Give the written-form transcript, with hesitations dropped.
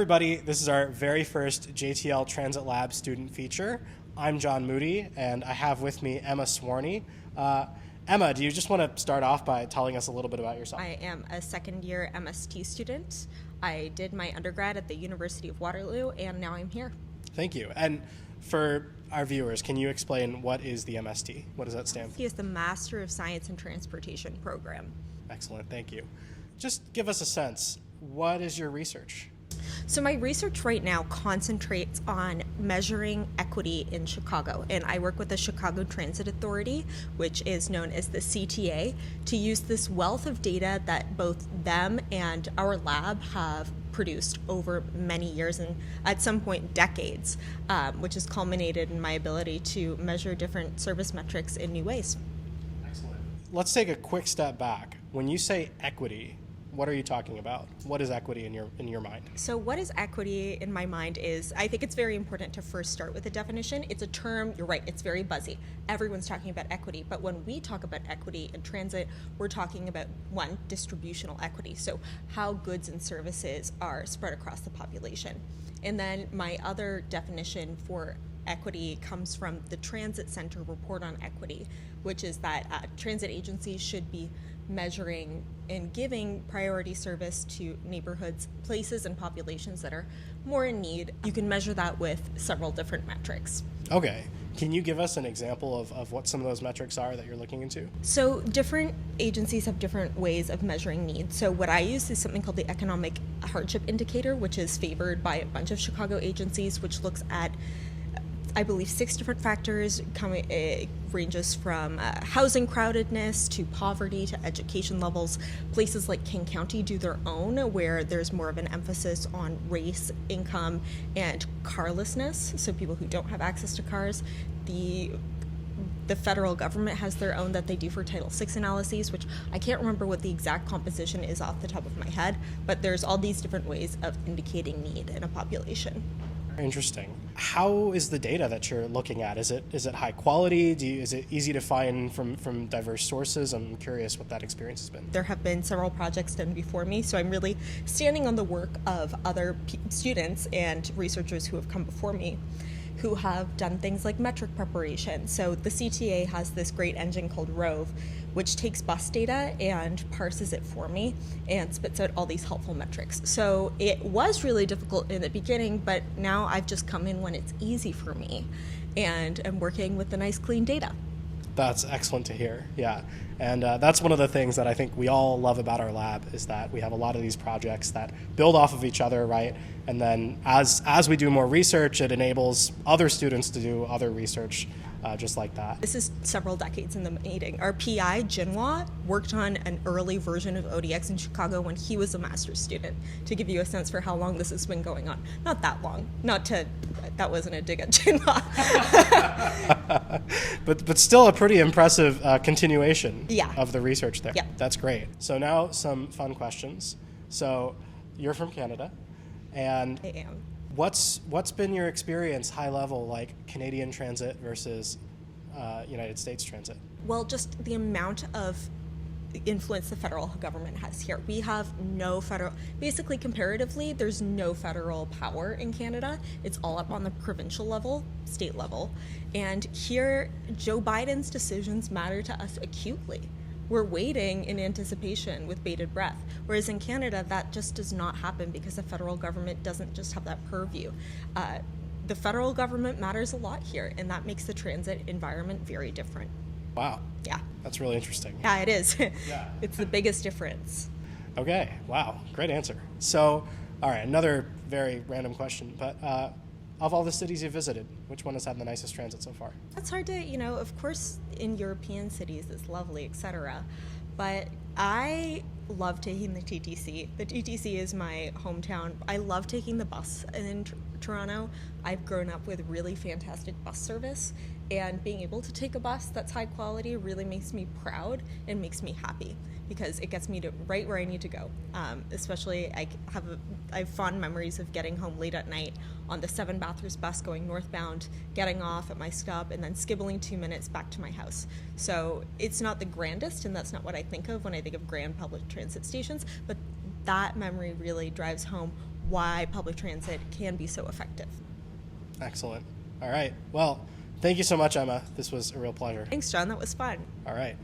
everybody, this is our very first JTL Transit Lab student feature. I'm John Moody, and I have with me Emma Swarney. Emma, do you just want to start off by telling us a little bit about yourself? I am a second-year MST student. I did my undergrad at the University of Waterloo, and now I'm here. Thank you. And for our viewers, can you explain what is the MST? What does that stand for? MST is the Master of Science in Transportation program. Excellent, thank you. Just give us a sense. What is your research? So my research right now concentrates on measuring equity in Chicago, and I work with the Chicago Transit Authority, which is known as the CTA, to use this wealth of data that both them and our lab have produced over many years and at some point decades, which has culminated in my ability to measure different service metrics in new ways. Excellent. Let's take a quick step back. When you say equity, what are you talking about? What is equity in your mind? So what is equity in my mind is, I think it's very important to first start with a definition. It's a term, you're right, it's very buzzy. Everyone's talking about equity, but when we talk about equity in transit, we're talking about, one, distributional equity, so how goods and services are spread across the population. And then my other definition for equity comes from the Transit Center Report on Equity, which is that transit agencies should be measuring and giving priority service to neighborhoods, places, and populations that are more in need. You can measure that with several different metrics. Okay. Can you give us an example of what some of those metrics are that you're looking into? So different agencies have different ways of measuring needs. So what I use is something called the Economic Hardship Indicator, which is favored by a bunch of Chicago agencies, which looks at, I believe, 6 different factors. It ranges from housing crowdedness to poverty to education levels. Places like King County do their own, where there's more of an emphasis on race, income, and carlessness, so people who don't have access to cars. The federal government has their own that they do for Title VI analyses, which I can't remember what the exact composition is off the top of my head, but there's all these different ways of indicating need in a population. Interesting. How is the data that you're looking at? Is it high quality? Is it easy to find from diverse sources? I'm curious what that experience has been. There have been several projects done before me, so I'm really standing on the work of other students and researchers who have come before me, who have done things like metric preparation. So the CTA has this great engine called Rove, which takes bus data and parses it for me and spits out all these helpful metrics. So it was really difficult in the beginning, but now I've just come in when it's easy for me and I'm working with the nice clean data. That's excellent to hear, yeah. And that's one of the things that I think we all love about our lab is that we have a lot of these projects that build off of each other, right? And then as we do more research, it enables other students to do other research just like that. This is several decades in the making. Our PI, Jinhua, worked on an early version of ODX in Chicago when he was a master's student, to give you a sense for how long this has been going on. Not that long. That wasn't a dig at Jinhua. but still a pretty impressive continuation Yeah. of the research there. Yeah. That's great. So now some fun questions. So you're from Canada, and I am. What's been your experience, high level, like Canadian transit versus United States transit? Well, just the amount of influence the federal government has here. We have no federal, basically comparatively, there's no federal power in Canada. It's all up on the provincial level, state level. And here, Joe Biden's decisions matter to us acutely. We're waiting in anticipation with bated breath. Whereas in Canada, that just does not happen because the federal government doesn't just have that purview. The federal government matters a lot here, and that makes the transit environment very different. Wow. Yeah. That's really interesting. Yeah, it is. Yeah. It's the biggest difference. Okay. Wow. Great answer. So, all right, another very random question, but of all the cities you visited, which one has had the nicest transit so far? That's hard to, of course, in European cities, it's lovely, etc. But I love taking the TTC. The TTC is my hometown. I love taking the bus in Toronto. I've grown up with really fantastic bus service, and being able to take a bus that's high quality really makes me proud and makes me happy because it gets me to right where I need to go. Especially, I have fond memories of getting home late at night on the 7 Bathurst bus going northbound, getting off at my stop, and then skibbling 2 minutes back to my house. So it's not the grandest, and that's not what I think of when I think of grand public transit stations, but that memory really drives home why public transit can be so effective. Excellent. All right. Well, thank you so much, Emma. This was a real pleasure. Thanks, John. That was fun. All right.